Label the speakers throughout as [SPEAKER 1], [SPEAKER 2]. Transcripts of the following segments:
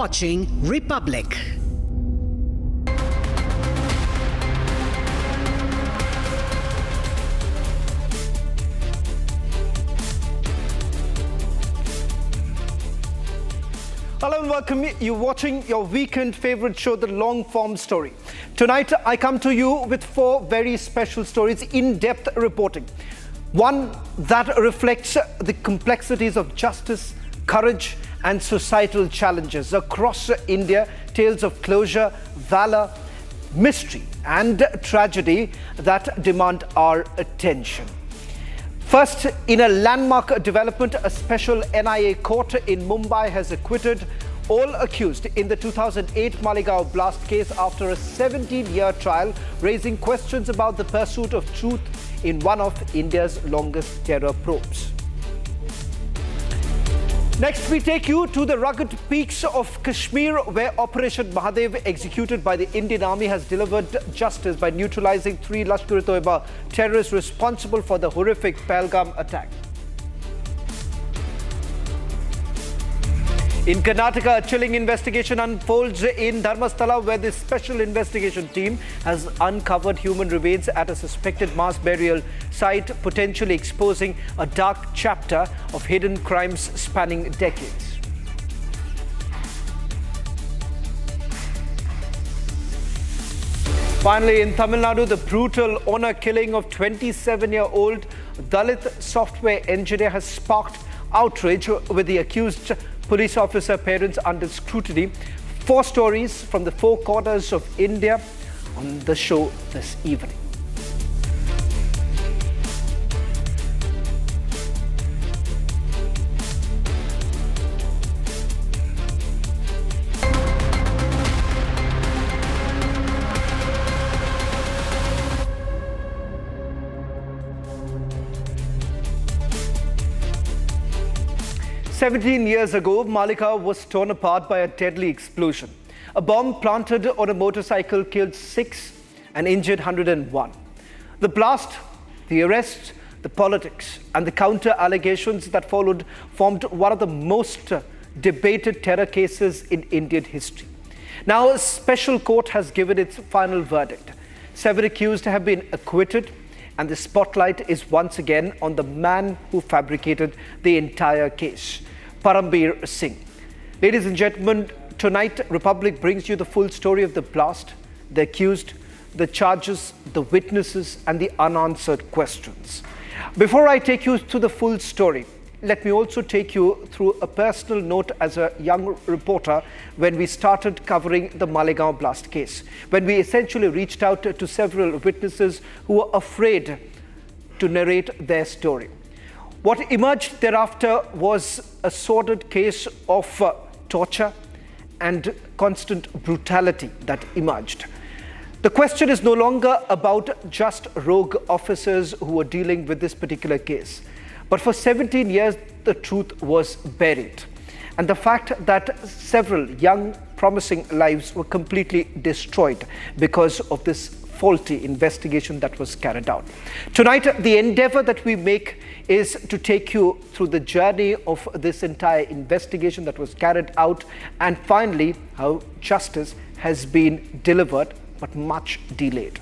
[SPEAKER 1] watching Republic.
[SPEAKER 2] Hello and welcome. You're watching your weekend favorite show, The LongForm Story. Tonight, I come to you with 4 very special stories, in-depth reporting. One that reflects the complexities of justice, courage, and societal challenges across India. Tales of closure, valor, mystery, and tragedy that demand our attention. First, in a landmark development, a special NIA court in Mumbai has acquitted all accused in the 2008 Malegaon blast case after a 17-year trial, raising questions about the pursuit of truth in one of India's longest terror probes. Next, we take you to the rugged peaks of Kashmir, where Operation Mahadev, executed by the Indian Army, has delivered justice by neutralizing 3 Lashkar-e-Toiba terrorists responsible for the horrific Pahalgam attack. In Karnataka, a chilling investigation unfolds in Dharmasthala, where the special investigation team has uncovered human remains at a suspected mass burial site, potentially exposing a dark chapter of hidden crimes spanning decades. Finally, in Tamil Nadu, the brutal honor killing of 27-year-old Dalit software engineer has sparked outrage, with the accused police officer parents under scrutiny. 4 stories from the 4 corners of India on the show this evening. "17 years ago, Malegaon was torn apart by a deadly explosion. A bomb planted on a motorcycle killed 6 and injured 101. The blast, the arrest, the politics, and the counter-allegations that followed formed one of the most debated terror cases in Indian history. Now, a special court has given its final verdict. 7 accused have been acquitted, and the spotlight is once again on the man who fabricated the entire case, Parambir Singh. Ladies and gentlemen, tonight Republic brings you the full story of the blast, the accused, the charges, the witnesses, and the unanswered questions. Before I take you to the full story, let me also take you through a personal note as a young reporter when we started covering the Malegaon blast case, when we essentially reached out to several witnesses who were afraid to narrate their story. What emerged thereafter was a sordid case of torture and constant brutality that emerged. The question is no longer about just rogue officers who were dealing with this particular case. But for 17 years, the truth was buried. And the fact that several young, promising lives were completely destroyed because of this faulty investigation that was carried out. Tonight, the endeavor that we make is to take you through the journey of this entire investigation that was carried out, and finally, how justice has been delivered, but much delayed.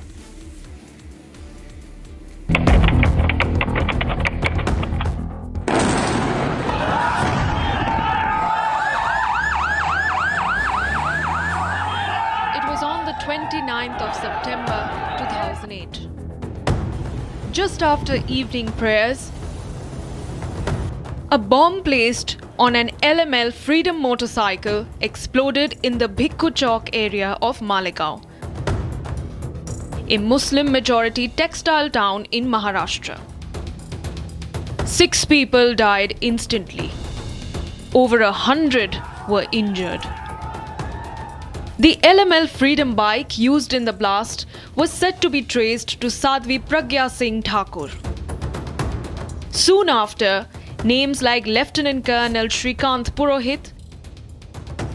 [SPEAKER 3] It was on the 29th of September 2008. Just after evening prayers, a bomb placed on an LML Freedom motorcycle exploded in the Bhikku Chowk area of Malegaon, a Muslim-majority textile town in Maharashtra. 6 people died instantly. Over 100 were injured. The LML Freedom bike used in the blast was said to be traced to Sadhvi Pragya Singh Thakur. Soon after, names like Lieutenant Colonel Shrikant Purohit,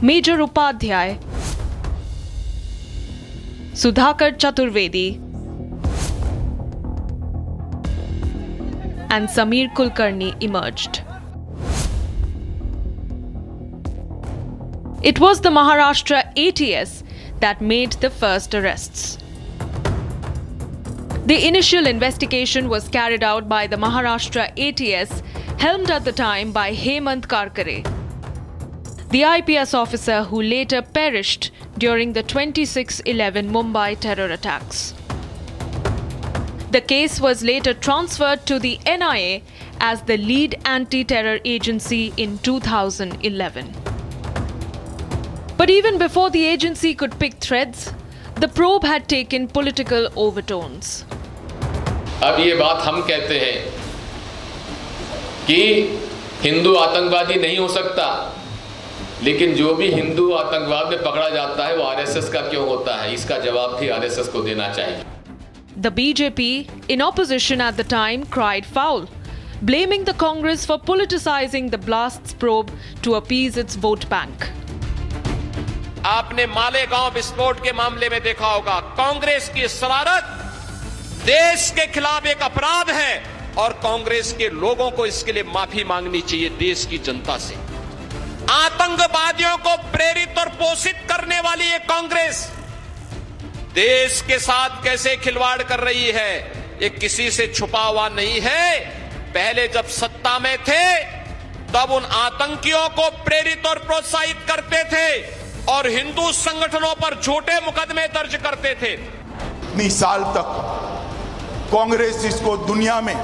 [SPEAKER 3] Major Upadhyay, Sudhakar Chaturvedi, and Sameer Kulkarni emerged. It was the Maharashtra ATS that made the first arrests. The initial investigation was carried out by the Maharashtra ATS, helmed at the time by Hemant Karkare, the IPS officer who later perished during the 26/11 Mumbai terror attacks. The case was later transferred to the NIA as the lead anti-terror agency in 2011. But even before the agency could pick threads, the probe had taken political overtones.
[SPEAKER 1] अब ये बात हम कहते हैं कि हिंदू आतंकवादी नहीं हो सकता, लेकिन जो भी हिंदू आतंकवाद में पकड़ा जाता है वो आरएसएस का क्यों होता है, इसका जवाब भी आरएसएस को देना चाहिए.
[SPEAKER 3] The BJP, in opposition at the time, cried foul, blaming the Congress for politicizing the blasts probe to appease its vote bank.
[SPEAKER 4] आपने मालेगांव विस्फोट के मामले में देखा होगा, कांग्रेस की शरारत देश के खिलाफ एक अपराध है और कांग्रेस के लोगों को इसके लिए माफी मांगनी चाहिए देश की जनता से. आतंकवादियों को प्रेरित और पोषित करने वाली ये कांग्रेस देश के साथ कैसे खिलवाड़ कर रही है, ये किसी से छुपा हुआ नहीं है. पहले जब सत्ता में थे तब उन आतंकियों को प्रेरित और प्रोत्साहित करते थे और हिंदू संगठनों पर झूठे मुकदमे दर्ज करते थे.
[SPEAKER 5] इतनी साल तक कांग्रेस इसको दुनिया में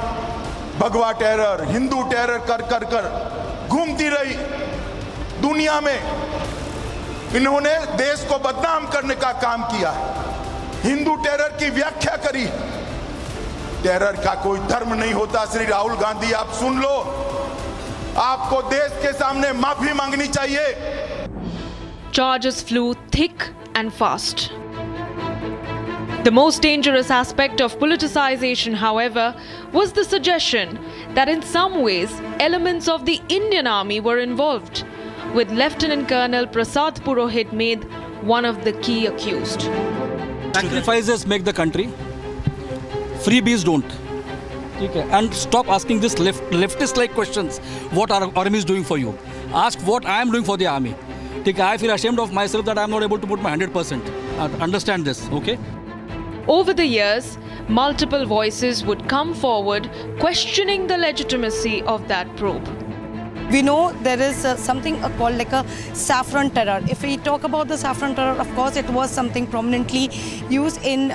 [SPEAKER 5] भगवा टेरर, हिंदू टेरर कर कर कर घूमती रही. दुनिया में इन्होंने देश को बदनाम करने का काम किया, हिंदू टेरर की व्याख्या करी. टेरर का कोई धर्म नहीं होता. श्री राहुल गांधी, आप सुन लो, आपको देश के सामने माफी मांगनी चाहिए.
[SPEAKER 3] Charges flew thick and fast. The most dangerous aspect of politicization, however, was the suggestion that in some ways elements of the Indian Army were involved, with Lieutenant Colonel Prasad Purohit made one of the key accused.
[SPEAKER 6] Sacrifices make the country, freebies don't. Okay. And stop asking this leftist-like questions. What our army is doing for you? Ask what I am doing for the army. Okay. I feel ashamed of myself that I am not able to put my 100%. Understand this, okay?
[SPEAKER 3] Over the years, multiple voices would come forward questioning the legitimacy of that probe.
[SPEAKER 7] We know there is something called like a saffron terror. If we talk about the saffron terror, of course, it was something prominently used in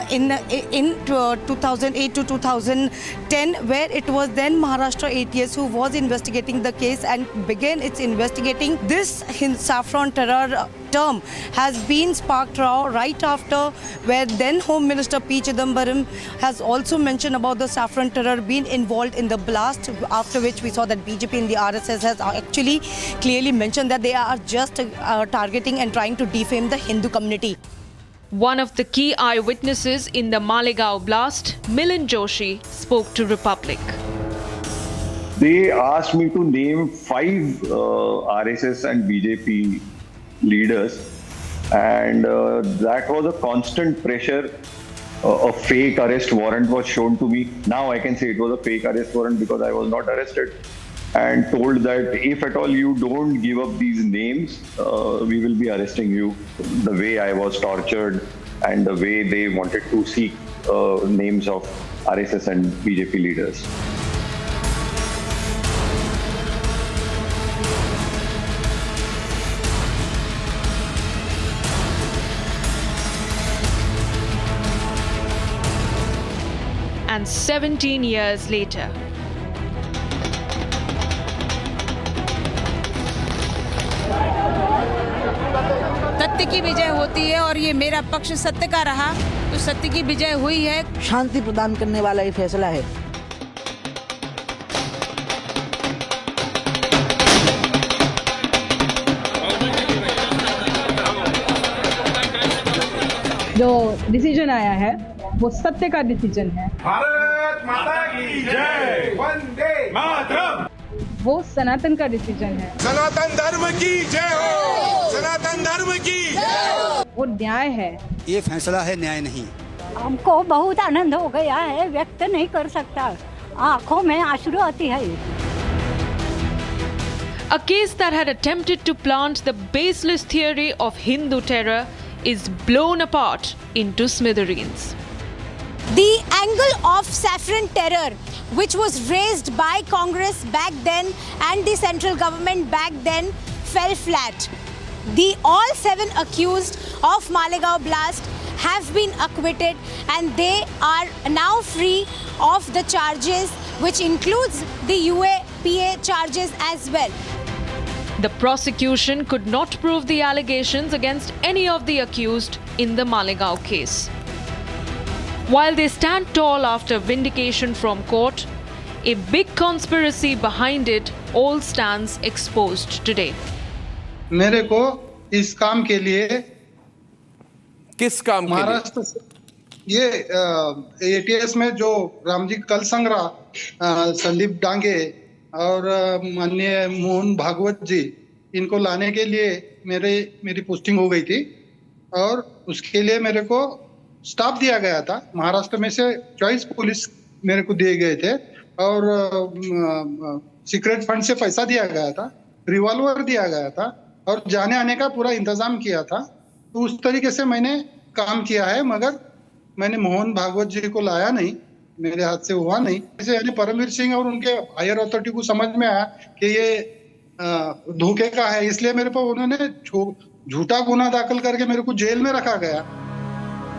[SPEAKER 7] 2008 to 2010, where it was then Maharashtra ATS who was investigating the case and began its investigating. This saffron terror term has been sparked right after, where then Home Minister P. Chidambaram has also mentioned about the saffron terror being involved in the blast, after which we saw that BJP and the RSS has actually clearly mentioned that they are just targeting and trying to defame the Hindu community.
[SPEAKER 3] One of the key eyewitnesses in the Malegaon blast, Milind Joshi, spoke to Republic.
[SPEAKER 8] They asked me to name 5 RSS and BJP leaders, and that was a constant pressure. A fake arrest warrant was shown to me. Now I can say it was a fake arrest warrant because I was not arrested, and told that if at all you don't give up these names, we will be arresting you. The way I was tortured and the way they wanted to seek names of RSS and BJP leaders.
[SPEAKER 3] And 17 years later,
[SPEAKER 9] सत्य की विजय होती है और ये मेरा पक्ष सत्य का रहा, तो सत्य की विजय हुई है.
[SPEAKER 10] शांति प्रदान करने वाला ये फैसला है.
[SPEAKER 11] जो डिसीजन आया है वो सत्य का डिसीजन है.
[SPEAKER 5] भारत माता की जय, वंदे मातरम.
[SPEAKER 11] वो सनातन का डिसीजन है.
[SPEAKER 5] सनातन धर्म की जय हो, सनातन धर्म की जय हो.
[SPEAKER 11] वो न्याय है.
[SPEAKER 10] ये फैसला है, न्याय नहीं.
[SPEAKER 12] हमको बहुत आनंद हो गया है, व्यक्त नहीं कर सकता, आंखों में आंसू आती है.
[SPEAKER 3] A case that had attempted to plant the baseless theory of Hindu terror is blown apart into smithereens.
[SPEAKER 13] The angle of saffron terror, which was raised by Congress back then and the central government back then, fell flat. All 7 accused of Malegaon blast have been acquitted and they are now free of the charges, which includes the UAPA charges as well.
[SPEAKER 3] The prosecution could not prove the allegations against any of the accused in the Malegaon case. While they stand tall after vindication from court, a big conspiracy behind it all stands exposed today.
[SPEAKER 14] मेरे को इस काम के लिए
[SPEAKER 15] किस काम के लिए?
[SPEAKER 14] महाराष्ट्र से ये एटीएस में जो रामजी कल संग्रह संदीप डांगे और माननीय मोहन भागवत जी, इनको लाने के लिए मेरी पोस्टिंग हो गई थी और उसके लिए मेरे को स्टाफ दिया गया था। महाराष्ट्र में से 24 पुलिस मेरे को दिए गए थे और सीक्रेट फंड से पैसा दिया गया था, रिवॉल्वर दिया गया था और जाने आने का पूरा इंतजाम किया था। तो उस तरीके से मैंने काम किया है, मगर मैंने मोहन भागवत जी को लाया नहीं, मेरे हाथ से हुआ नहीं। जैसे यानी परमवीर सिंह और उनके हायर अथॉरिटी को समझ में आया कि ये धोखे का है, इसलिए मेरे पर उन्होंने झूठा गुना दाखिल करके मेरे को जेल में रखा गया।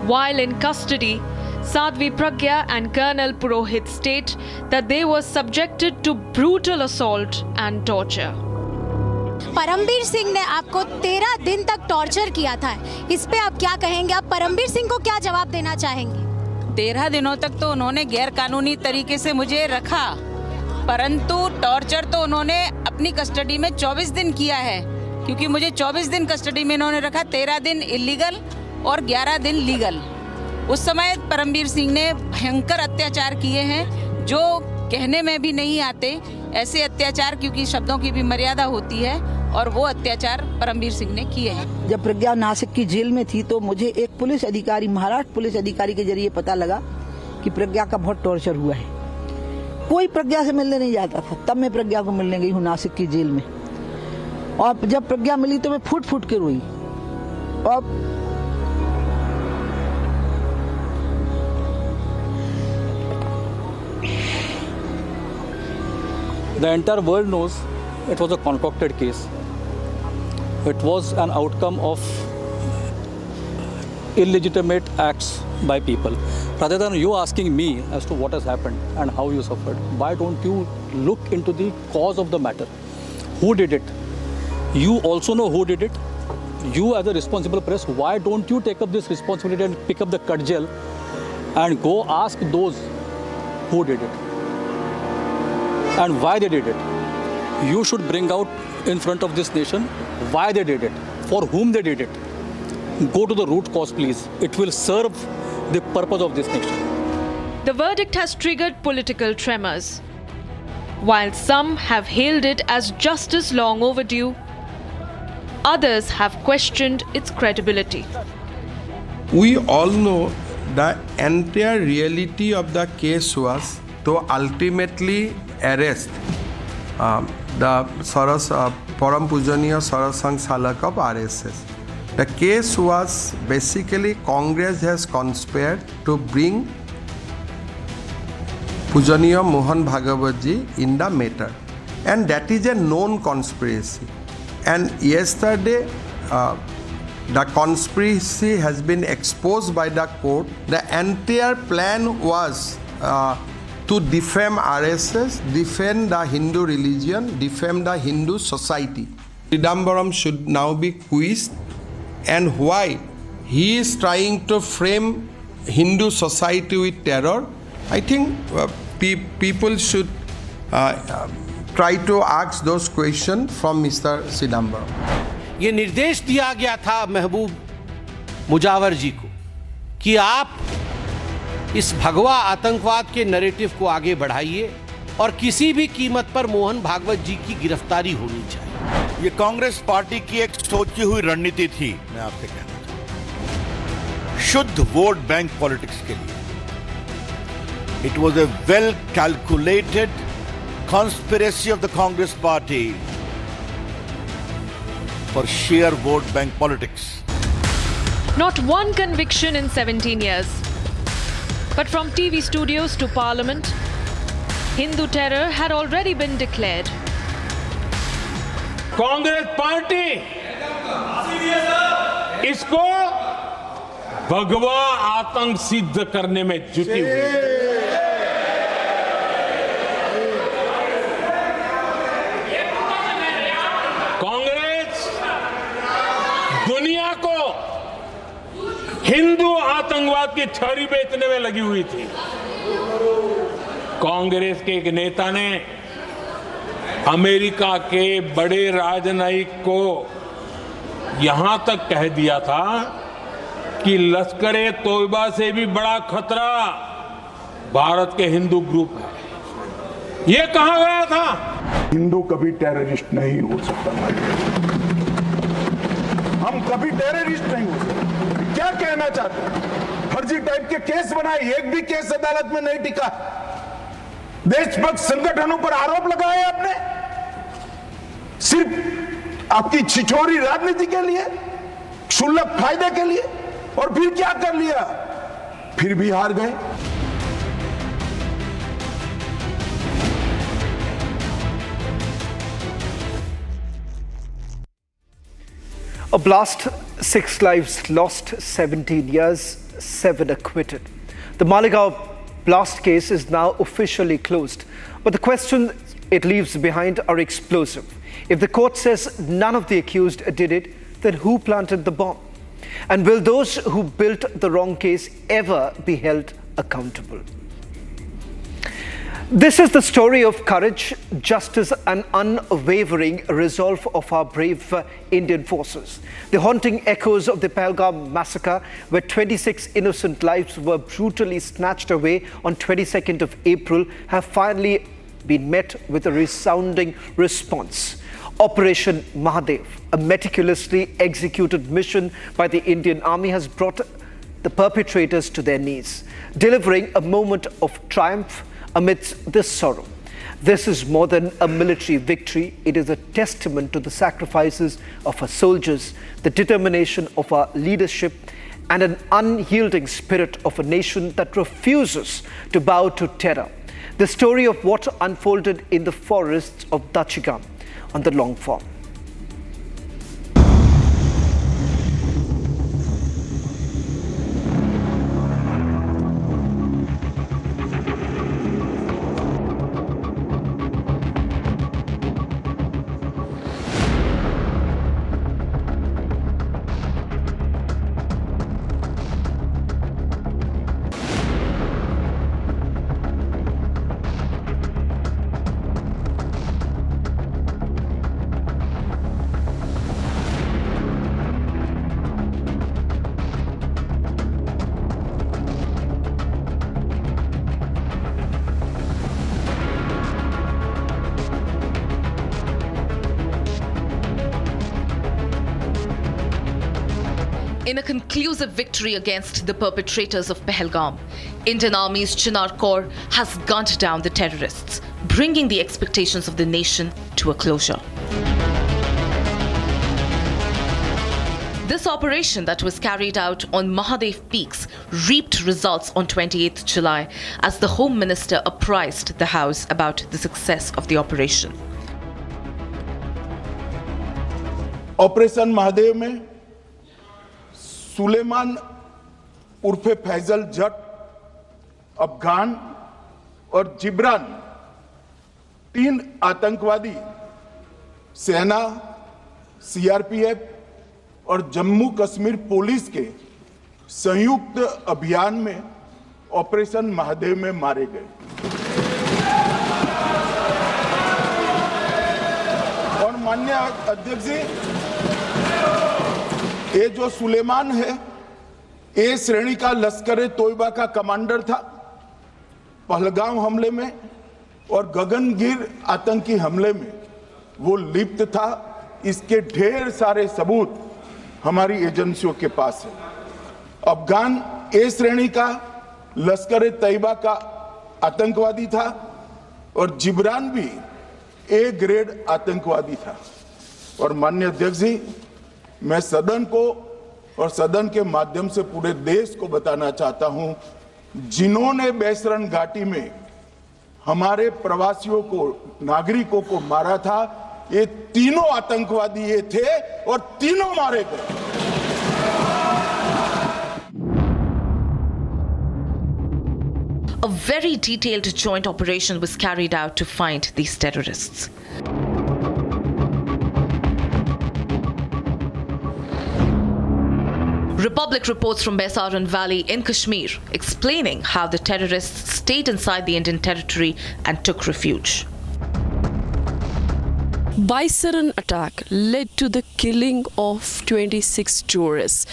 [SPEAKER 3] While in custody, Sadhvi Pragya and Colonel Purohit state that they were subjected to brutal assault and torture.
[SPEAKER 13] Paramvir Singh ने आपको 13 दिन तक टॉर्चर किया था, इस पे आप क्या कहेंगे? आप परमवीर सिंह को क्या जवाब देना चाहेंगे?
[SPEAKER 9] 13 दिनों तक तो उन्होंने गैर कानूनी तरीके से मुझे रखा, परंतु टॉर्चर तो उन्होंने अपनी कस्टडी में 24 दिन किया है, क्योंकि मुझे 24 दिन कस्टडी में इन्होंने रखा, 13 दिन इलीगल और 11 दिन लीगल। उस समय परमवीर सिंह ने भयंकर अत्याचार किए हैं जो कहने में भी नहीं आते, ऐसे अत्याचार, क्योंकि शब्दों की भी मर्यादा होती है, और वो अत्याचार परमवीर सिंह ने किए हैं।
[SPEAKER 10] जब प्रज्ञा नासिक की जेल में थी तो मुझे एक पुलिस अधिकारी, महाराष्ट्र पुलिस अधिकारी के जरिए पता लगा कि प्रज्ञा का बहुत टॉर्चर हुआ है। कोई प्रज्ञा से मिलने नहीं जाता था, तब मैं प्रज्ञा को मिलने गई हूँ नासिक की जेल में, और जब प्रज्ञा मिली तो मैं फूट फूट के रोई। और
[SPEAKER 6] The entire world knows it was a concocted case. It was an outcome of illegitimate acts by people. Rather than you asking me as to what has happened and how you suffered, why don't you look into the cause of the matter? Who did it? You also know who did it. You as a responsible press, why don't you take up this responsibility and pick up the cudgel and go ask those who did it and why they did it? You should bring out in front of this nation why they did it, for whom they did it. Go to the root cause, please. It will serve the purpose of this nation.
[SPEAKER 3] The verdict has triggered political tremors. While some have hailed it as justice long overdue, others have questioned its credibility.
[SPEAKER 15] We all know the entire reality of the case was to ultimately arrest the Param Pujaniya Saras Sangh Salak of RSS. The case was basically Congress has conspired to bring Pujaniya Mohan Bhagavat ji in the matter, and that is a known conspiracy. And yesterday the conspiracy has been exposed by the court. The entire plan was to defame RSS, defame the Hindu religion, defame the Hindu society. Chidambaram should now be quizzed, and why he is trying to frame Hindu society with terror. I think people should try to ask those questions from Mr. Chidambaram.
[SPEAKER 16] ये निर्देश दिया गया था महबूब मुजावर जी को कि आप इस भगवा आतंकवाद के नैरेटिव को आगे बढ़ाइए और किसी भी कीमत पर मोहन भागवत जी की गिरफ्तारी होनी चाहिए।
[SPEAKER 5] ये कांग्रेस पार्टी की एक सोची हुई रणनीति थी। मैं आपसे कहना चाहता हूं, शुद्ध वोट बैंक पॉलिटिक्स के लिए it was a well calculated conspiracy of the Congress party
[SPEAKER 17] for sheer vote bank politics.
[SPEAKER 3] Not one conviction in 17 years. But from TV studios to Parliament, Hindu terror had already been declared.
[SPEAKER 18] Congress party इसको भगवा आतंक सिद्ध करने में जुटी हुई है। कांग्रेस दुनिया को हिंदू आतंकवाद की छड़ी बेचने में लगी हुई थी। कांग्रेस के एक नेता ने अमेरिका के बड़े राजनयिक को यहां तक कह दिया था कि लश्कर-ए तोयबा से भी बड़ा खतरा भारत के हिंदू ग्रुप है। यह कहा गया था।
[SPEAKER 5] हिंदू कभी टेररिस्ट नहीं हो सकता। हम कभी टेररिस्ट नहीं हो सकते। क्या कहना चाहते हैं? फर्जी टाइप के केस बनाए, एक भी केस अदालत में नहीं टिका। देशभक्त संगठनों पर आरोप लगाए आपने, सिर्फ आपकी छिछोरी राजनीति के लिए, क्षुल्लक फायदे के लिए। और फिर क्या कर लिया? फिर भी हार गए।
[SPEAKER 2] A blast, 6 lives lost, 17 years, 7 acquitted. The Malegaon blast case is now officially closed, but the questions it leaves behind are explosive. If the court says none of the accused did it, then who planted the bomb? And will those who built the wrong case ever be held accountable? This is the story of courage, justice and unwavering resolve of our brave Indian forces. The haunting echoes of the Pahalgam massacre, where 26 innocent lives were brutally snatched away on 22nd of April, have finally been met with a resounding response. Operation Mahadev, a meticulously executed mission by the Indian Army, has brought the perpetrators to their knees, delivering a moment of triumph amidst this sorrow. This is more than a military victory. It is a testament to the sacrifices of our soldiers, the determination of our leadership, and an unyielding spirit of a nation that refuses to bow to terror. The story of what unfolded in the forests of Dachigam on the LongForm.
[SPEAKER 19] In a conclusive victory against the perpetrators of Pahalgam, Indian Army's Chinar Corps has gunned down the terrorists, bringing the expectations of the nation to a closure. This operation that was carried out on Mahadev Peaks reaped results on 28th July as the Home Minister apprised the House about the success of the operation.
[SPEAKER 5] Operation Mahadev में सुलेमान उर्फे फैजल जट, अफगान और जिब्रान, 3 आतंकवादी सेना, CRPF और Jammu Kashmir police के संयुक्त अभियान में operation Mahadev में मारे गए। और माननीय अध्यक्ष जी, ये जो सुलेमान है, ए श्रेणी का लश्कर-ए तोयबा का कमांडर था। पहलगाम हमले में और गगनगिर आतंकी हमले में वो लिप्त था। इसके ढेर सारे सबूत हमारी एजेंसियों के पास है। अफगान ए श्रेणी का लश्कर-ए तैयबा का आतंकवादी था और जिब्रान भी ए ग्रेड आतंकवादी था। और माननीय अध्यक्ष जी, मैं सदन को और सदन के माध्यम से पूरे देश को बताना चाहता हूं, जिन्होंने बैसरण घाटी में हमारे प्रवासियों को, नागरिकों को मारा था, ये तीनों आतंकवादी ये थे और तीनों मारे गए।
[SPEAKER 19] A very detailed joint operation was carried out to find these terrorists. Republic reports from Baisaran Valley in Kashmir explaining how the terrorists stayed inside the Indian territory and took refuge.
[SPEAKER 20] Baisaran attack led to the killing of 26 tourists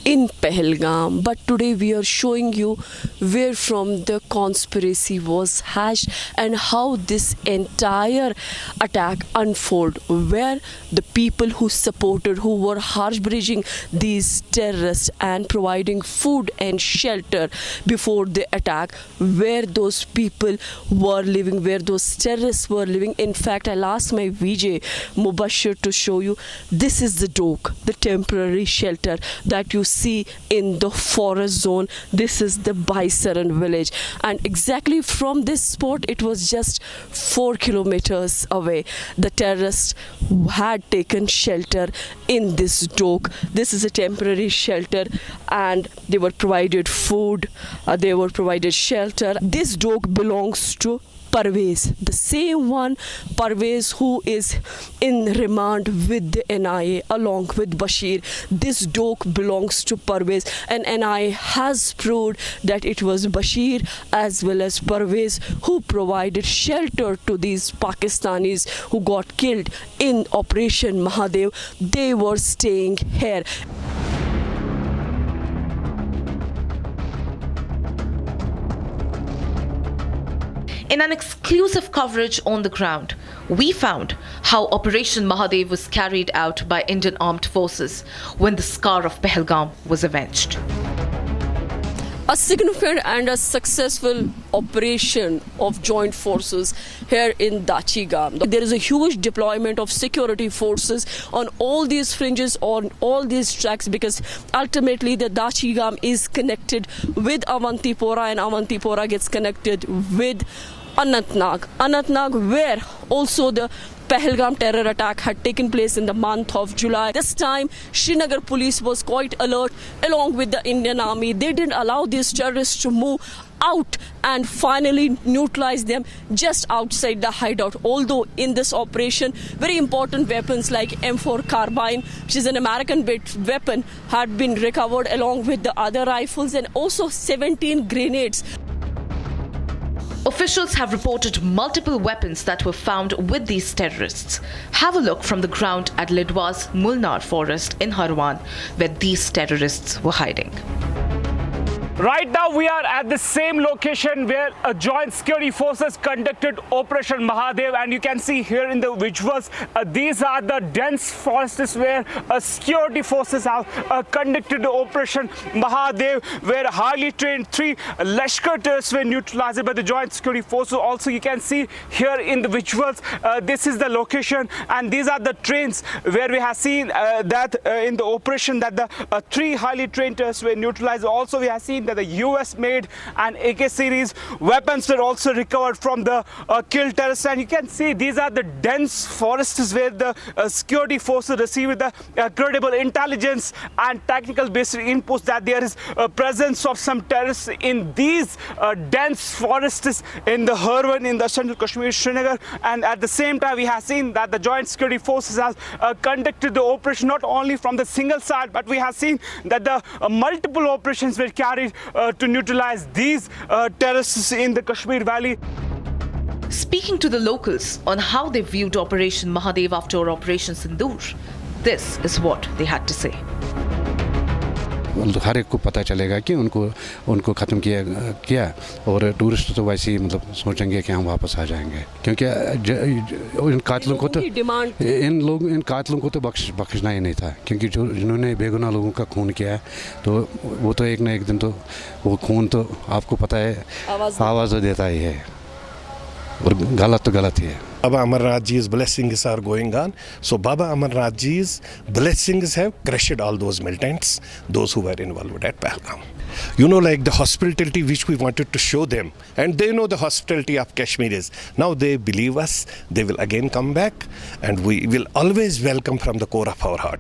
[SPEAKER 20] in Pahalgam, but today we are showing you where from the conspiracy was hatched and how this entire attack unfolded, where the people who supported, who were harboring these terrorists and providing food and shelter before the attack, where those people were living, where those terrorists were living. In fact, I'll ask my VJ Mubashir to show you. This is the dock, the temporary shelter that you see in the forest zone. This is the Baisaran village, and exactly from this spot it was just 4 kilometers away. The terrorists had taken shelter in this dock. This is a temporary shelter, and they were provided food, they were provided shelter. This dock belongs to Parvez, the same one Parvez who is in remand with the NIA along with Bashir. This dock belongs to Parvez, and NIA has proved that it was Bashir as well as Parvez who provided shelter to these Pakistanis who got killed in Operation Mahadev. They were staying here.
[SPEAKER 19] In an exclusive coverage on the ground, we found how Operation Mahadev was carried out by Indian Armed Forces when the scar of Pahalgam was avenged.
[SPEAKER 20] A significant and a successful operation of joint forces here in Dachigam. There is a huge deployment of security forces on all these fringes, on all these tracks, because ultimately the Dachigam is connected with Avantipora, and Avantipora gets connected with Anantnag. Anantnag, where also the Pahalgam terror attack had taken place in the month of July. This time, Srinagar police was quite alert along with the Indian army. They didn't allow these terrorists to move out and finally neutralize them just outside the hideout. Although in this operation, very important weapons like M4 carbine, which is an American-built weapon, had been recovered along with the other rifles, and also 17 grenades.
[SPEAKER 19] Officials have reported multiple weapons that were found with these terrorists. Have a look from the ground at Lidwa's Mulnar forest in Harwan, where these terrorists were hiding.
[SPEAKER 21] Right now we are at the same location where a joint security forces conducted Operation Mahadev, and you can see here in the visuals, these are the dense forests where security forces have conducted the Operation Mahadev, where highly trained 3 Lashkar terrorists were neutralized by the joint security forces. Also, you can see here in the visuals, this is the location, and these are the trains where we have seen that in the operation that the 3 highly trained terrorists were neutralized. Also, we have seen that the US-made and AK series weapons were also recovered from the killed terrorists, and you can see these are the dense forests where the security forces receive the credible intelligence and technical based inputs that there is a presence of some terrorists in these dense forests in the Harwan, in the central Kashmir, Srinagar. And at the same time, we have seen that the joint security forces have conducted the operation not only from the single side, but we have seen that the multiple operations were carried to neutralize these terrorists in the Kashmir Valley.
[SPEAKER 19] Speaking to the locals on how they viewed Operation Mahadev after Operation Sindoor, this is what they had to say.
[SPEAKER 22] हर एक को पता चलेगा कि उनको ख़त्म किया और tourist तो वैसे ही मतलब सोचेंगे कि हम वापस आ जाएंगे, क्योंकि इन कातिलों को तो इन कातिलों को तो बख्शना ही नहीं था, क्योंकि जिन्होंने बेगुनाह लोगों का खून किया है तो वो तो एक ना एक दिन तो वो खून तो आपको पता है आवाज़ तो देता ही है। और गलत तो गलत ही है.
[SPEAKER 1] Baba Amarnathji's blessings are going on. So Baba Amarnathji's blessings have crushed all those militants, those who were involved at Pahalgam. You know, like the hospitality which we wanted to show them, and they know the hospitality of Kashmiris. Now they believe us, they will again come back, and we will always welcome from the core of our heart.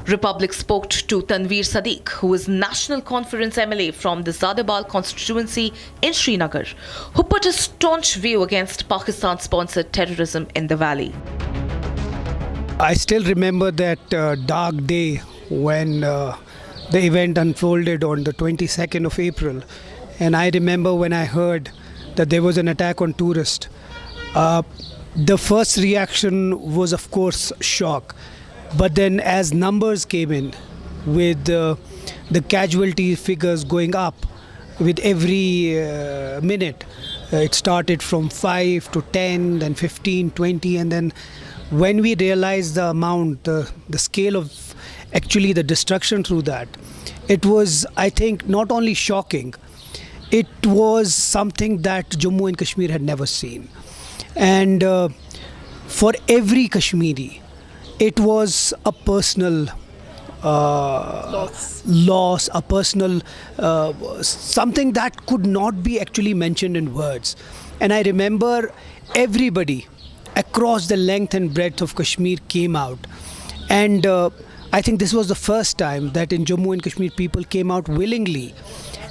[SPEAKER 19] Republic spoke to Tanveer Sadiq, who is National Conference MLA from the Zadabal constituency in Srinagar, who put a staunch view against Pakistan-sponsored terrorism in the valley.
[SPEAKER 4] I still remember that dark day when the event unfolded on the 22nd of April. And I remember when I heard that there was an attack on tourists. The first reaction was, of course, shock. But then as numbers came in, with the casualty figures going up with every minute, it started from 5 to 10, then 15, 20, and then when we realized the amount, the scale of actually the destruction through that, it was, I think, not only shocking, it was something that Jammu and Kashmir had never seen. And for every Kashmiri, it was a personal loss, a personal something that could not be actually mentioned in words. And I remember everybody across the length and breadth of Kashmir came out. And I think this was the first time that in Jammu and Kashmir people came out willingly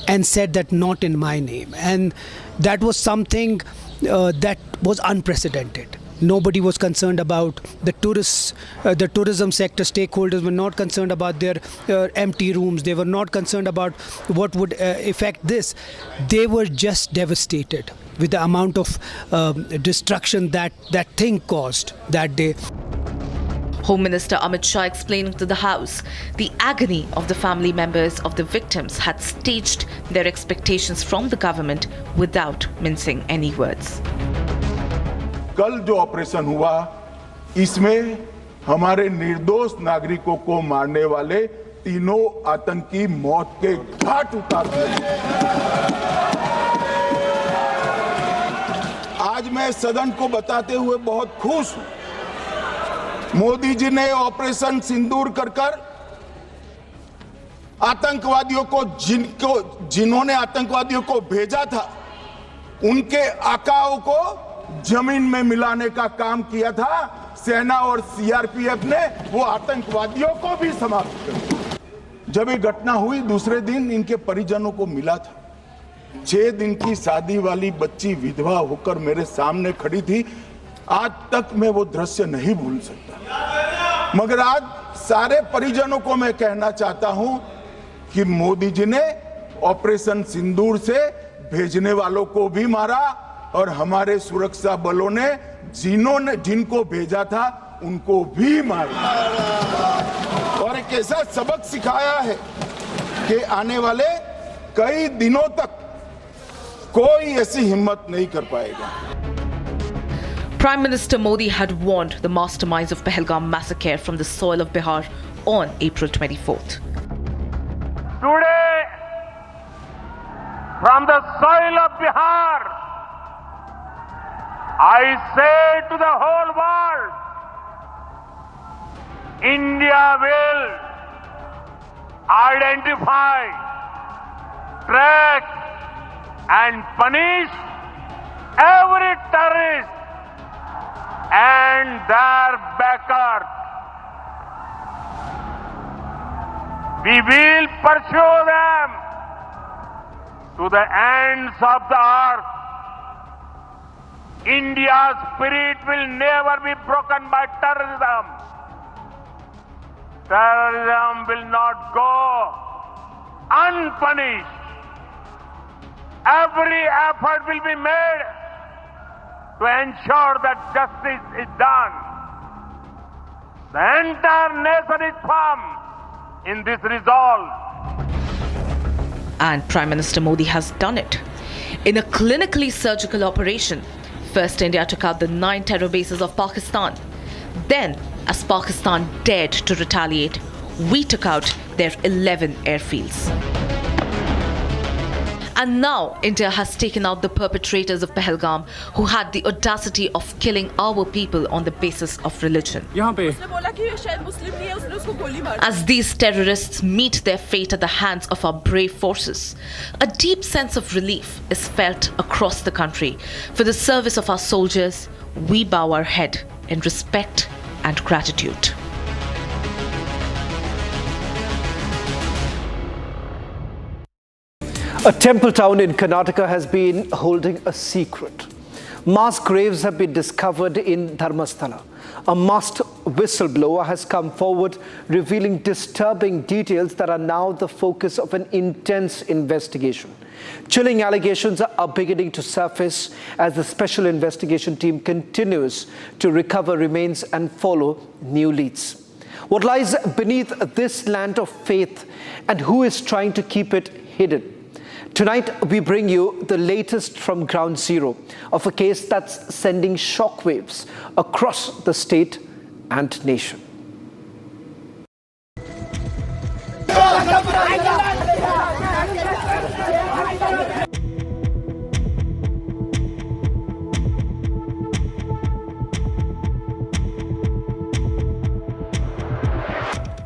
[SPEAKER 4] and said that not in my name. And that was something that was unprecedented. Nobody was concerned about the tourists, the tourism sector stakeholders were not concerned about their empty rooms. They were not concerned about what would affect this. They were just devastated with the amount of destruction that thing caused that day.
[SPEAKER 19] Home Minister Amit Shah explaining to the House the agony of the family members of the victims had staged their expectations from the government without mincing any words.
[SPEAKER 5] कल जो operation हुआ इसमें हमारे निर्दोष नागरिकों को मारने वाले तीनों आतंकी मौत के घाट उतार दिए। आज मैं सदन को बताते हुए बहुत खुश हूं। मोदी जी ने ऑपरेशन सिंदूर कर आतंकवादियों को जिन्होंने आतंकवादियों को भेजा था उनके आकाओं को जमीन में मिलाने का काम किया था। सेना और सीआरपीएफ ने वो आतंकवादियों को भी समाप्त कर दिया। जब ये घटना हुई दूसरे दिन इनके परिजनों को मिला था। 6 दिन की शादी वाली बच्ची विधवा होकर मेरे सामने खड़ी थी। आज तक मैं वो दृश्य नहीं भूल सकता। मगर आज सारे परिजनों को मैं कहना चाहता हूं कि मोदी जी ने ऑपरेशन सिंदूर से भेजने वालों को भी मारा और हमारे सुरक्षा बलों ने जिनको भेजा था उनको भी मारा और एक ऐसा सबक सिखाया है कि आने वाले कई दिनों तक कोई ऐसी हिम्मत नहीं कर पाएगा।
[SPEAKER 19] Prime Minister Modi had warned the masterminds of Pahalgam massacre from the soil of Bihar on April 24th.
[SPEAKER 18] Today, from the soil of Bihar, I say to the whole world, India will identify, track and punish every terrorist and their backer. We will pursue them to the ends of the earth. India's spirit will never be broken by terrorism. Terrorism will not go unpunished. Every effort will be made to ensure that justice is done. The entire nation is firm in this resolve.
[SPEAKER 19] And Prime Minister Modi has done it. In a clinically surgical operation, first India took out the 9 terror bases of Pakistan. Then, as Pakistan dared to retaliate, we took out their 11 airfields. And now India has taken out the perpetrators of Pahalgam, who had the audacity of killing our people on the basis of religion. As these terrorists meet their fate at the hands of our brave forces, a deep sense of relief is felt across the country. For the service of our soldiers, we bow our head in respect and gratitude.
[SPEAKER 2] A temple town in Karnataka has been holding a secret. Mass graves have been discovered in Dharmasthala. A masked whistleblower has come forward revealing disturbing details that are now the focus of an intense investigation. Chilling allegations are beginning to surface as the special investigation team continues to recover remains and follow new leads. What lies beneath this land of faith and who is trying to keep it hidden? Tonight, we bring you the latest from ground zero of a case that's sending shockwaves across the state and nation.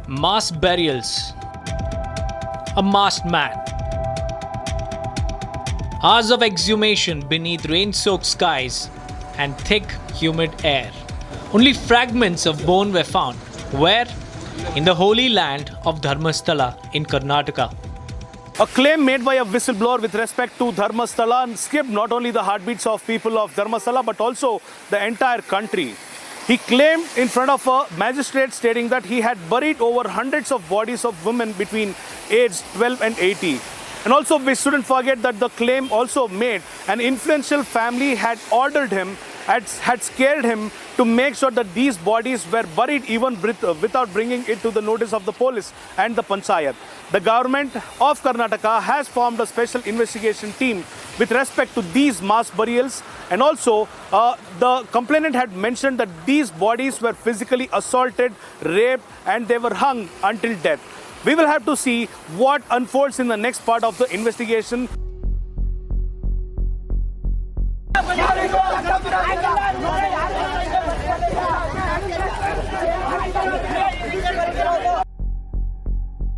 [SPEAKER 7] Mass burials. A masked man. Hours of exhumation beneath rain-soaked skies and thick, humid air. Only fragments of bone were found. Where? In the holy land of Dharmasthala in Karnataka.
[SPEAKER 21] A claim made by a whistleblower with respect to Dharmasthala skipped not only the heartbeats of people of Dharmasthala but also the entire country. He claimed in front of a magistrate stating that he had buried over hundreds of bodies of women between age 12 and 80. And also we shouldn't forget that the claim also made an influential family had ordered him, had scared him to make sure that these bodies were buried even without bringing it to the notice of the police and the panchayat. The government of Karnataka has formed a special investigation team with respect to these mass burials, and also the complainant had mentioned that these bodies were physically assaulted, raped, and they were hung until death. We will have to see what unfolds in the next part of the investigation.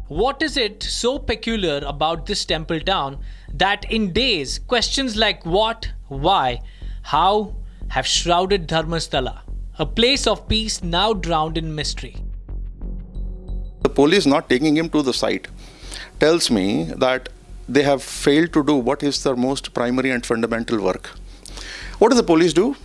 [SPEAKER 7] What is it so peculiar about this temple town that in days questions like what, why, how have shrouded Dharmasthala, a place of peace now drowned in mystery?
[SPEAKER 8] The police not taking him to the site tells me that they have failed to do what is their most primary and fundamental work. What does the police do?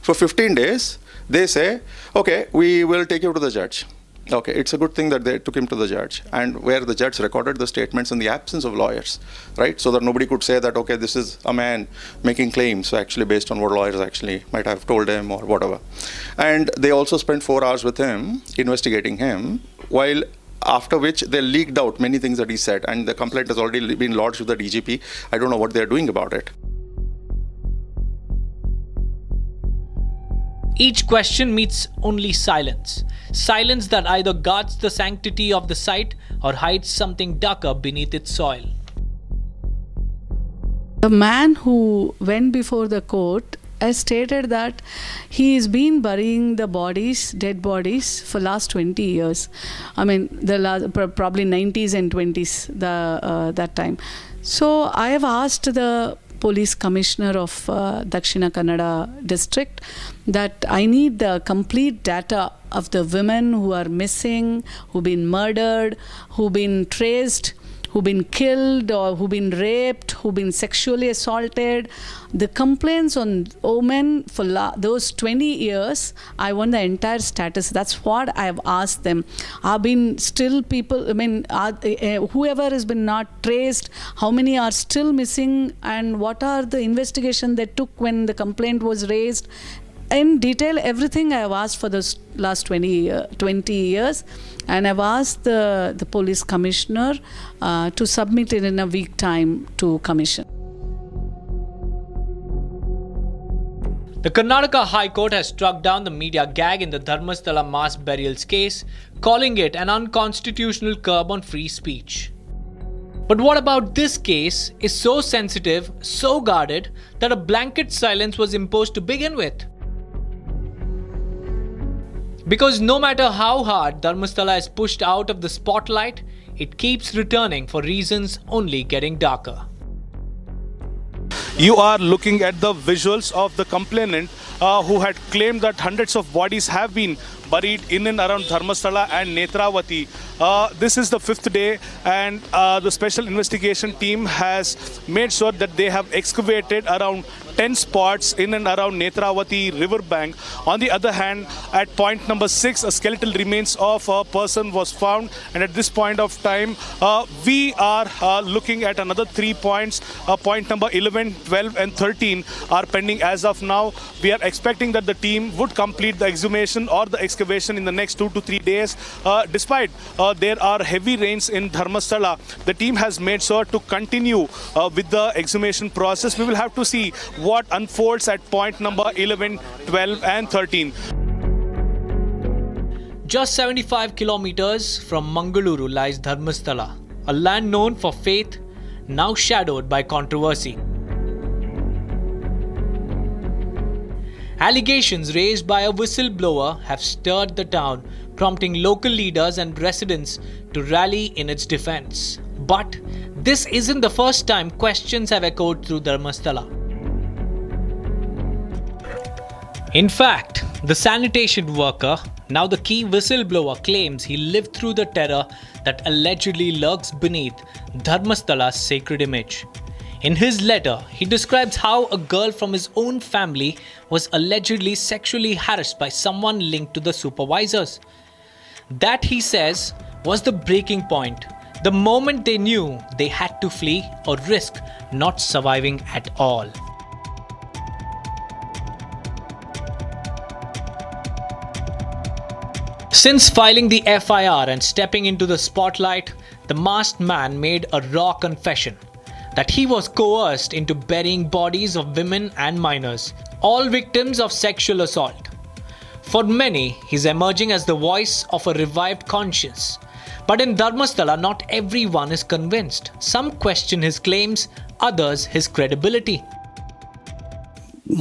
[SPEAKER 8] For 15 days, they say, okay, we will take you to the judge. Okay, it's a good thing that they took him to the judge, and where the judge recorded the statements in the absence of lawyers, right? So that nobody could say that, okay, this is a man making claims actually based on what lawyers actually might have told him or whatever. And they also spent 4 hours with him, investigating him, while after which they leaked out many things that he said, and the complaint has already been lodged with the DGP. I don't know what they're doing about it.
[SPEAKER 7] Each question meets only silence. Silence that either guards the sanctity of the site or hides something darker beneath its soil.
[SPEAKER 23] The man who went before the court has stated that he's been burying the bodies, dead bodies, for last 20 years. I mean, probably 90s and 20s, that time. So I have asked the police commissioner of Dakshina Kannada district that I need the complete data of the women who are missing, who've been murdered, who've been traced, who've been killed or who've been raped, who've been sexually assaulted. The complaints on women for those 20 years, I want the entire status. That's what I have asked them. Have been still people, I mean, whoever has been not traced, how many are still missing, and what are the investigation they took when the complaint was raised. In detail, everything I have asked for those last 20 years, and I've asked the police commissioner to submit it in a week time to commission.
[SPEAKER 7] The Karnataka High Court has struck down the media gag in the Dharmasthala mass burials case, calling it an unconstitutional curb on free speech. But what about this case is so sensitive, so guarded, that a blanket silence was imposed to begin with? Because no matter how hard Dharmasthala is pushed out of the spotlight, it keeps returning for reasons only getting darker.
[SPEAKER 11] You are looking at the visuals of the complainant who had claimed that hundreds of bodies have been buried in and around Dharmasthala and Netravati. This is the fifth day, and the special investigation team has made sure that they have excavated around 10 spots in and around Netravati riverbank. On the other hand, at point number 6, a skeletal remains of a person was found, and at this point of time, we are looking at another 3 points. Point number 11, 12 and 13 are pending as of now. We are expecting that the team would complete the exhumation or the excavation in the next 2 to 3 days. Despite there are heavy rains in Dharmasthala, the team has made sure to continue with the exhumation process. We will have to see what unfolds at point number 11, 12 and 13.
[SPEAKER 7] Just 75 kilometers from Mangaluru lies Dharmasthala, a land known for faith, now shadowed by controversy. Allegations raised by a whistleblower have stirred the town, prompting local leaders and residents to rally in its defense. But this isn't the first time questions have echoed through Dharmasthala. In fact, the sanitation worker, now the key whistleblower, claims he lived through the terror that allegedly lurks beneath Dharmastala's sacred image. In his letter, he describes how a girl from his own family was allegedly sexually harassed by someone linked to the supervisors. That, he says, was the breaking point, the moment they knew they had to flee or risk not surviving at all. Since filing the FIR and stepping into the spotlight, the masked man made a raw confession that he was coerced into burying bodies of women and minors, all victims of sexual assault. For many, he's emerging as the voice of a revived conscience. But in Dharmasthala, not everyone is convinced. Some question his claims, others his credibility.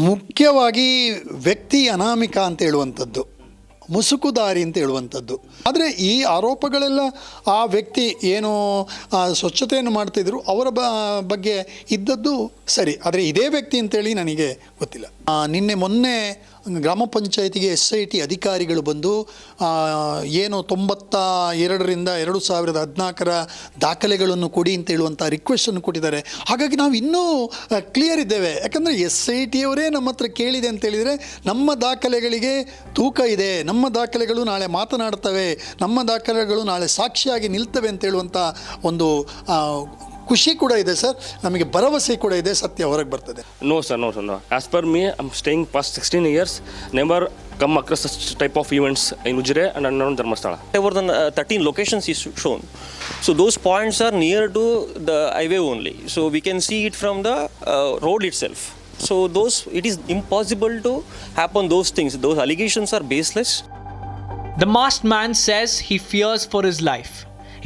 [SPEAKER 12] ಮುಖ್ಯವಾಗಿ ವ್ಯಕ್ತಿ ಅನಾಮಿಕ ಅಂತ ಹೇಳುವಂಥದ್ದು, ಮುಸುಕುದಾರಿ ಅಂತ ಹೇಳುವಂಥದ್ದು. ಆದರೆ ಈ ಆರೋಪಗಳೆಲ್ಲ ಆ ವ್ಯಕ್ತಿ ಏನು ಸ್ವಚ್ಛತೆಯನ್ನು ಮಾಡ್ತಿದ್ರು ಅವರ ಬಗ್ಗೆ ಇದ್ದದ್ದು ಸರಿ, ಆದರೆ ಇದೇ ವ್ಯಕ್ತಿ ಅಂತೇಳಿ ನನಗೆ ಗೊತ್ತಿಲ್ಲ. ಮೊನ್ನೆ ಗ್ರಾಮ ಪಂಚಾಯತಿಗೆ SIT ಅಧಿಕಾರಿಗಳು ಬಂದು ಏನು 92ರಿಂದ 2014ರ ದಾಖಲೆಗಳನ್ನು ಕೊಡಿ ಅಂತ ಹೇಳುವಂಥ ರಿಕ್ವೆಸ್ಟನ್ನು ಕೊಟ್ಟಿದ್ದಾರೆ. ಹಾಗಾಗಿ ನಾವು ಇನ್ನೂ ಕ್ಲಿಯರ್ ಇದ್ದೇವೆ. ಯಾಕಂದರೆ SIT ಅವರೇ ನಮ್ಮ ಹತ್ರ ಕೇಳಿದೆ ಅಂತ ಹೇಳಿದರೆ ನಮ್ಮ ದಾಖಲೆಗಳಿಗೆ ತೂಕ ಇದೆ, ನಮ್ಮ ದಾಖಲೆಗಳು ನಾಳೆ ಮಾತನಾಡ್ತವೆ, ನಮ್ಮ ದಾಖಲೆಗಳು ನಾಳೆ ಸಾಕ್ಷಿಯಾಗಿ ನಿಲ್ತವೆ ಅಂತ ಹೇಳುವಂಥ ಒಂದು ಖುಷಿ ಕೂಡ ಇದೆ ಸರ್, ನಮಗೆ ಭರವಸೆ ಕೂಡ ಇದೆ, ಸತ್ಯ ಹೊರಗೆ ಬರ್ತದೆ.
[SPEAKER 14] No sir, no. As per me, I'm staying past 16 years, never come across such type of events in Ujjire and around Dharmasthala. More than 13 locations is shown. So those points are near to the highway only. So we can see it from the road itself. So it is impossible to happen those things. Those allegations are baseless.
[SPEAKER 7] The masked man says he fears for his life.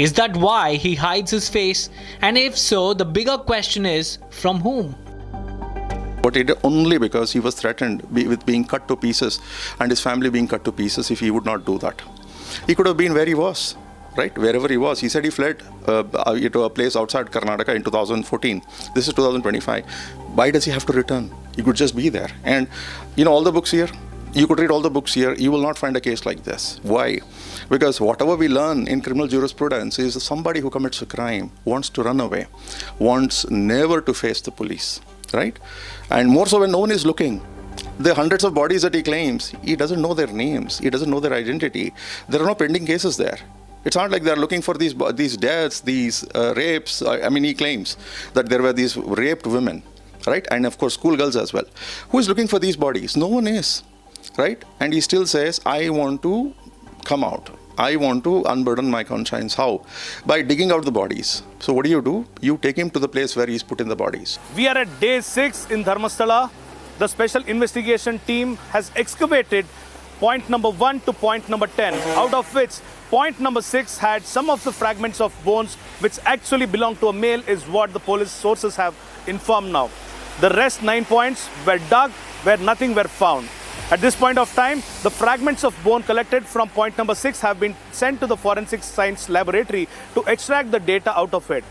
[SPEAKER 7] Is that why he hides his face? And if so, the bigger question is, from whom?
[SPEAKER 8] But it only because he was threatened with being cut to pieces and his family being cut to pieces if he would not do that. He could have been where he was, right? Wherever he was. He said he fled to a place outside Karnataka in 2014. This is 2025. Why does he have to return? He could just be there. And all the books here, you could read all the books here, you will not find a case like this. Why? Because whatever we learn in criminal jurisprudence is somebody who commits a crime wants to run away, wants never to face the police, right? And more so when no one is looking. The hundreds of bodies that he claims, he doesn't know their names, he doesn't know their identity. There are no pending cases there. It's not like they're looking for these deaths, these rapes. I mean, he claims that there were these raped women, right? And of course, schoolgirls as well. Who is looking for these bodies? No one is. Right? And he still says, I want to come out. I want to unburden my conscience. How? By digging out the bodies. So what do? You take him to the place where he's put in the bodies.
[SPEAKER 11] We are at day 6 in Dharmasthala. The special investigation team has excavated point number 1 to point number 10, out of which point number 6 had some of the fragments of bones which actually belong to a male, is what the police sources have informed now. The rest 9 points were dug where nothing were found. At this point of time, the fragments of bone collected from point number 6 have been sent to the forensic science laboratory to extract the data out of it.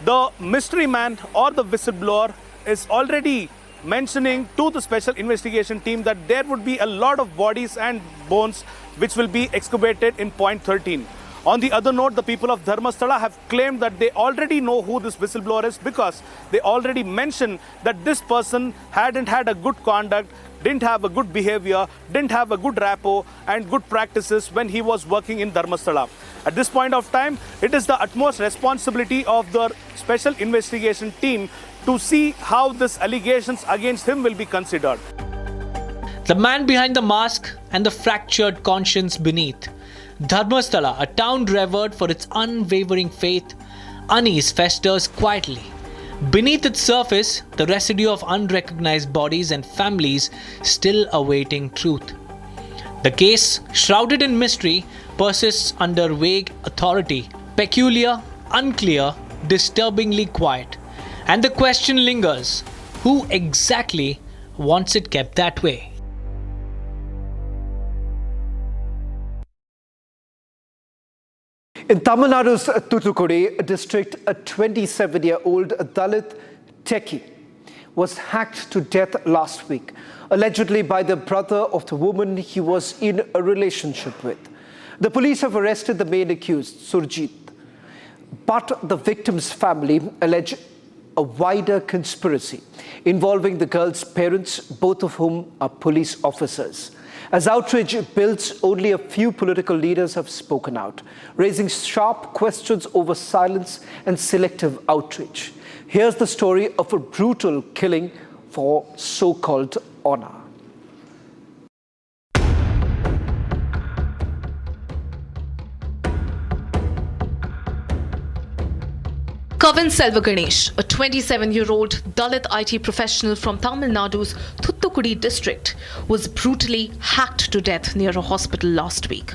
[SPEAKER 11] The mystery man or the whistleblower is already mentioning to the special investigation team that there would be a lot of bodies and bones which will be excavated in point 13. On the other note, the people of Dharmasthala have claimed that they already know who this whistleblower is because they already mentioned that this person hadn't had a good conduct, didn't have a good behavior, didn't have a good rapport and good practices when he was working in Dharmasthala. At this point of time, it is the utmost responsibility of the special investigation team to see how these allegations against him will be considered.
[SPEAKER 7] The man behind the mask and the fractured conscience beneath. Dharmasthala, a town revered for its unwavering faith, unease festers quietly. Beneath its surface, the residue of unrecognized bodies and families still awaiting truth. The case, shrouded in mystery, persists under vague authority, peculiar, unclear, disturbingly quiet. And the question lingers, who exactly wants it kept that way?
[SPEAKER 2] In Tamil Nadu's Thoothukudi district, a 27-year-old Dalit techie was hacked to death last week, allegedly by the brother of the woman he was in a relationship with. The police have arrested the main accused, Surjit, but the victim's family allege a wider conspiracy involving the girl's parents, both of whom are police officers. As outrage builds, only a few political leaders have spoken out, raising sharp questions over silence and selective outrage. Here's the story of a brutal killing for so-called honor.
[SPEAKER 19] Kavan Selvaganesh, a 27-year-old Dalit IT professional from Tamil Nadu's Thoothukudi district, was brutally hacked to death near a hospital last week.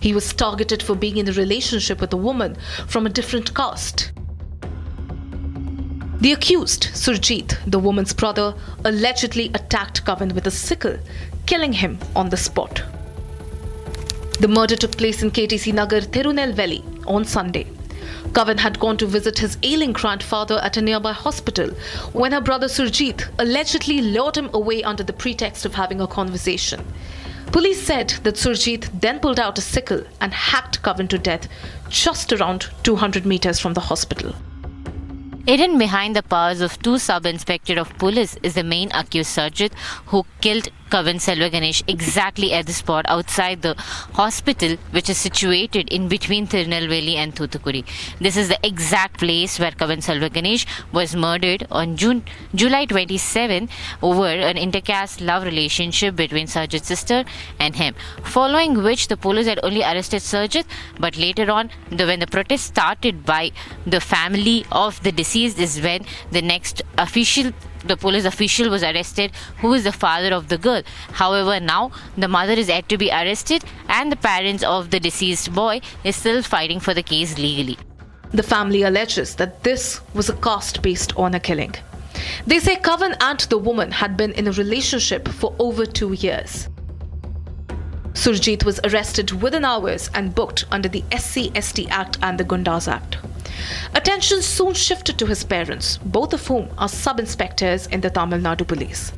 [SPEAKER 19] He was targeted for being in a relationship with a woman from a different caste. The accused, Surjit, the woman's brother, allegedly attacked Kavan with a sickle, killing him on the spot. The murder took place in KTC Nagar, Tirunelveli on Sunday. Kavan had gone to visit his ailing grandfather at a nearby hospital when her brother Surjit allegedly lured him away under the pretext of having a conversation. Police said that Surjit then pulled out a sickle and hacked Kavan to death just around 200 meters from the hospital.
[SPEAKER 9] Hidden behind the powers of two sub-inspector of police is the main accused Surjit, who killed Kavan Selvaganesh exactly at the spot outside the hospital, which is situated in between Tirunelveli and Thoothukudi. This is the exact place where Kavan Selvaganesh was murdered on July 27 over an intercaste love relationship between Surjit's sister and him. Following which, the police had only arrested Surjit, but later on, when the protest started by the family of the deceased, is when the police official was arrested, who is the father of the girl. However, now the mother is yet to be arrested and the parents of the deceased boy is still fighting for the case legally.
[SPEAKER 19] The family alleges that this was a caste-based honor killing. They say Kavan and the woman had been in a relationship for over 2 years. Surjit was arrested within hours and booked under the SC/ST Act and the Gundas Act. Attention soon shifted to his parents, both of whom are sub-inspectors in the Tamil Nadu police.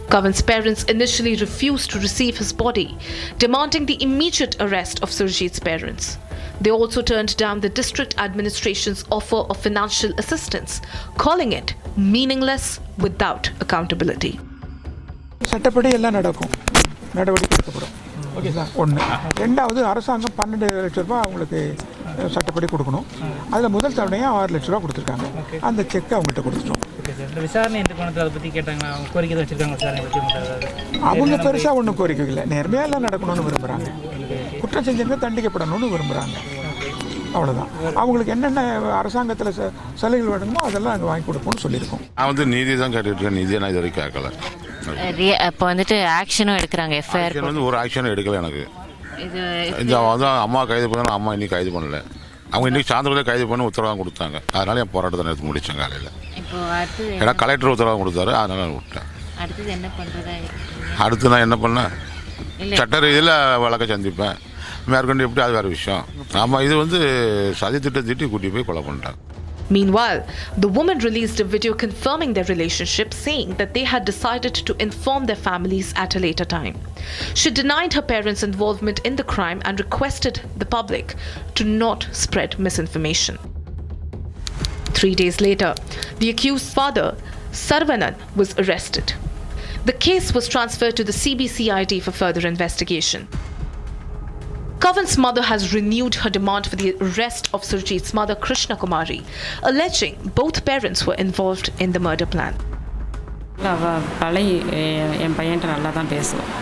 [SPEAKER 19] Kavan's parents initially refused to receive his body, demanding the immediate arrest of Surjit's parents. They also turned down the district administration's offer of financial assistance, calling it meaningless without accountability.
[SPEAKER 10] நடவடிக்கை எடுக்கப்படும். ஓகேங்களா? ஒன்று. ரெண்டாவது, அரசாங்கம் 12 லட்ச ரூபாய் அவங்களுக்கு சட்டப்படி கொடுக்கணும். அதில் முதல் தவணையாக 6 லட்ச ரூபா கொடுத்துருக்காங்க. அந்த செக்கை அவங்கள்ட்ட கொடுத்துட்டோம்.
[SPEAKER 13] விசாரணை எந்த கோணத்தில் அதை பற்றி கேட்டாங்க, அவங்க கோரிக்கை வச்சுருக்காங்க விசாரணை பற்றி?
[SPEAKER 10] அவங்க பெருசாக ஒன்றும் கோரிக்கை இல்லை, நேர்மையாக எல்லாம் நடக்கணும்னு விரும்புகிறாங்க. குற்றம் செஞ்சவங்க தண்டிக்கப்படணும்னு விரும்புகிறாங்க. அவ்வளோதான். அவங்களுக்கு என்னென்ன அரசாங்கத்தில் சலுகைகள் வேணுமோ அதெல்லாம் நாங்கள் வாங்கி கொடுப்போம்னு சொல்லியிருக்கோம்.
[SPEAKER 24] நான் நீதி தான் கேட்டுருக்கேன், நீதியை நான் இது வரைக்கும் கேட்கல.
[SPEAKER 9] இப்போ வந்துட்டு ஆக்ஷனும் எடுக்கிறாங்க எஃப்ஐஆர்
[SPEAKER 6] வந்து ஒரு ஆக்ஷனும் எடுக்கல எனக்கு இந்த அம்மா கைது பண்ணாலும் அம்மா இன்னைக்கு கைது பண்ணல அவங்க இன்னைக்கு சாயந்தரத்தில் கைது பண்ணி உத்தரவாதம் கொடுத்தாங்க அதனால என் போராட்டத்தை நேற்று முடித்தேன் காலையில் ஏன்னா கலெக்டர் உத்தரவாதம் கொடுத்தாரு அதனால விட்டேன்
[SPEAKER 9] அடுத்தது என்ன பண்ணுறதா
[SPEAKER 6] அடுத்து நான் என்ன பண்ணேன் சட்ட ரீதியில் வழக்கை சந்திப்பேன் மேற்கொண்டு எப்படி அது வேறு விஷயம் ஆமாம் இது வந்து சதி திட்டம் திட்டி கூட்டி போய் கொலை பண்ணிட்டாங்க.
[SPEAKER 19] Meanwhile, the woman released a video confirming their relationship, saying that they had decided to inform their families at a later time. She denied her parents' involvement in the crime and requested the public to not spread misinformation. 3 days later, the accused's father, Sarvanan, was arrested. The case was transferred to the CBCID for further investigation. Kavan's mother has renewed her demand for the arrest of Surjit's mother, Krishna Kumari, alleging both parents were involved in the murder plan.
[SPEAKER 15] என் பையன்ட்ட நல்லா தான் பேசுவாள்.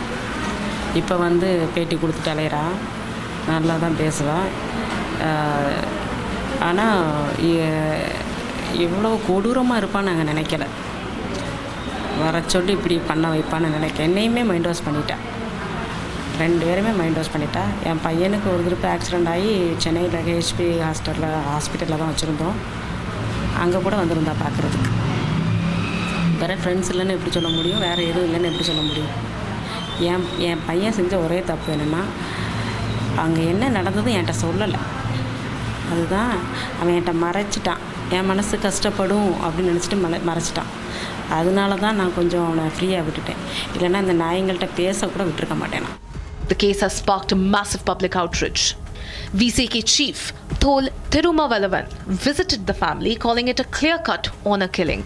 [SPEAKER 15] இப்போ வந்து பேட்டி கொடுத்துட்டு அலையிறா, நல்லா தான் பேசுவாள். ஆனால் இவ்வளோ கொடூரமாக இருப்பான்னு நாங்கள் நினைக்கல. வர சொல்லி இப்படி பண்ண வைப்பான்னு நினைக்க என்னையுமே மைண்ட் வாஷ் பண்ணிட்டேன். 2 பேருமே மைண்ட் வாஷ் பண்ணிட்டா. என் பையனுக்கு ஒரு திருப்பி ஆக்சிடெண்ட் ஆகி சென்னையில் ஹெச்பி ஹாஸ்பிட்டலில் தான் வச்சுருந்தோம். அங்கே கூட வந்திருந்தா பார்க்குறதுக்கு. வேறு ஃப்ரெண்ட்ஸ் இல்லைன்னு எப்படி சொல்ல முடியும், வேறு எதுவும் இல்லைன்னு எப்படி சொல்ல முடியும். என் பையன் செஞ்ச ஒரே தப்பு என்னென்னா அங்கே என்ன நடந்ததும் என்கிட்ட சொல்லலை. அதுதான் அவன் என்கிட்ட மறைச்சிட்டான். என் மனசு கஷ்டப்படும் அப்படின்னு நினச்சிட்டு மறைச்சிட்டான். அதனால தான் நான் கொஞ்சம் அவனை ஃப்ரீயாக விட்டுட்டேன். இல்லைன்னா இந்த நாயங்கள்கிட்ட பேச கூட விட்டுருக்க மாட்டேன்.
[SPEAKER 19] The case has sparked a massive public outrage. VCK chief Thol Thirumavalavan visited the family, calling it a clear-cut honor killing.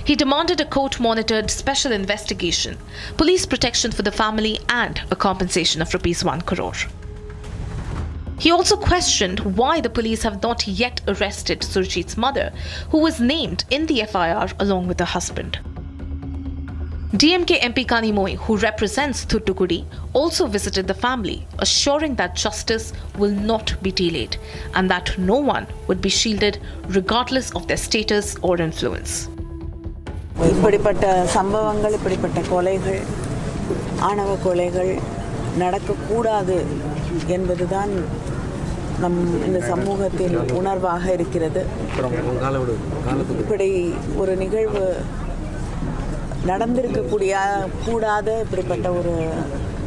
[SPEAKER 19] He demanded a court-monitored special investigation, police protection for the family and a compensation of ₹1 crore. He also questioned why the police have not yet arrested Surjit's mother, who was named in the FIR along with her husband. DMK MP Kanimoy, who represents Thuttukudi, also visited the family, assuring that justice will not be delayed and that no one would be shielded regardless of their status or influence.
[SPEAKER 16] இப்படிப்பட்ட சம்பவங்கள், இப்படிப்பட்ட கொலைகள், ஆணவ கொலைகள் நடக்கக்கூடாது என்பதுதான் இந்த சமூகத்தின் உணர்வாக இருக்கிறது. இப்படி ஒரு நிகழ்வு கூடாத இப்படிப்பட்ட ஒரு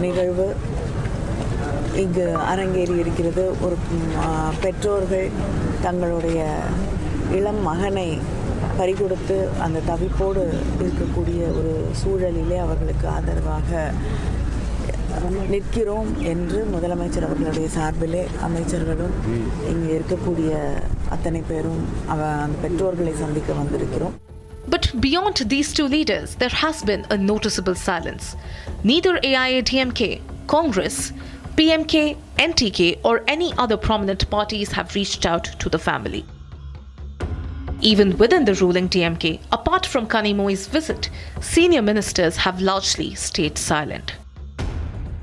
[SPEAKER 16] நிகழ்வு இங்கு அரங்கேறி இருக்கிறது. ஒரு பெற்றோர்கள் தங்களுடைய இளம் மகனை பறிகொடுத்து அந்த தவிப்போடு இருக்கக்கூடிய ஒரு சூழலிலே அவர்களுக்கு ஆதரவாக நிற்கிறோம் என்று முதலமைச்சர் அவர்களுடைய சார்பிலே அமைச்சர்களும் இங்கே இருக்கக்கூடிய அத்தனை பேரும் அந்த பெற்றோர்களை சந்திக்க வந்திருக்கிறோம்.
[SPEAKER 19] But beyond these two leaders, there has been a noticeable silence. Neither AIADMK, Congress, PMK, NTK or any other prominent parties have reached out to the family. Even within the ruling DMK, apart from Kanimoy's visit, senior ministers have largely stayed silent.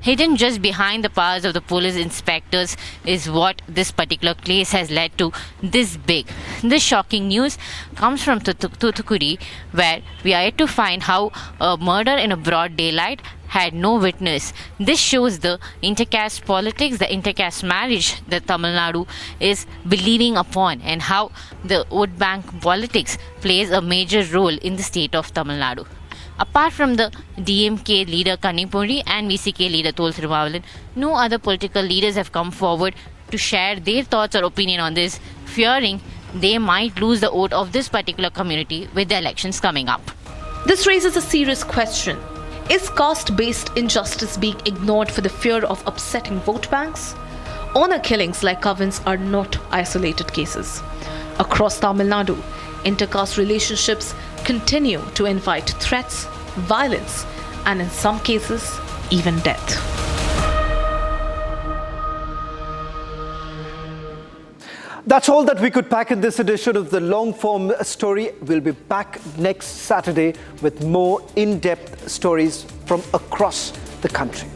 [SPEAKER 9] Hidden just behind the powers of the police inspectors is what this particular case has led to this big. This shocking news comes from Thoothukudi, where we are yet to find how a murder in a broad daylight had no witness. This shows the intercaste politics, the intercaste marriage that Tamil Nadu is believing upon, and how the vote bank politics plays a major role in the state of Tamil Nadu. Apart from the DMK leader Kanipuri and VCK leader Thol Thirumavalan, no other political leaders have come forward to share their thoughts or opinion on this, fearing they might lose the vote of this particular community with the elections coming up.
[SPEAKER 19] This raises a serious question. Is caste-based injustice being ignored for the fear of upsetting vote banks? Honor killings like Kavan's are not isolated cases. Across Tamil Nadu, intercaste relationships continue to invite threats, violence, and in some cases, even death.
[SPEAKER 2] That's all that we could pack in this edition of the Long Form Story. We'll be back next Saturday with more in-depth stories from across the country.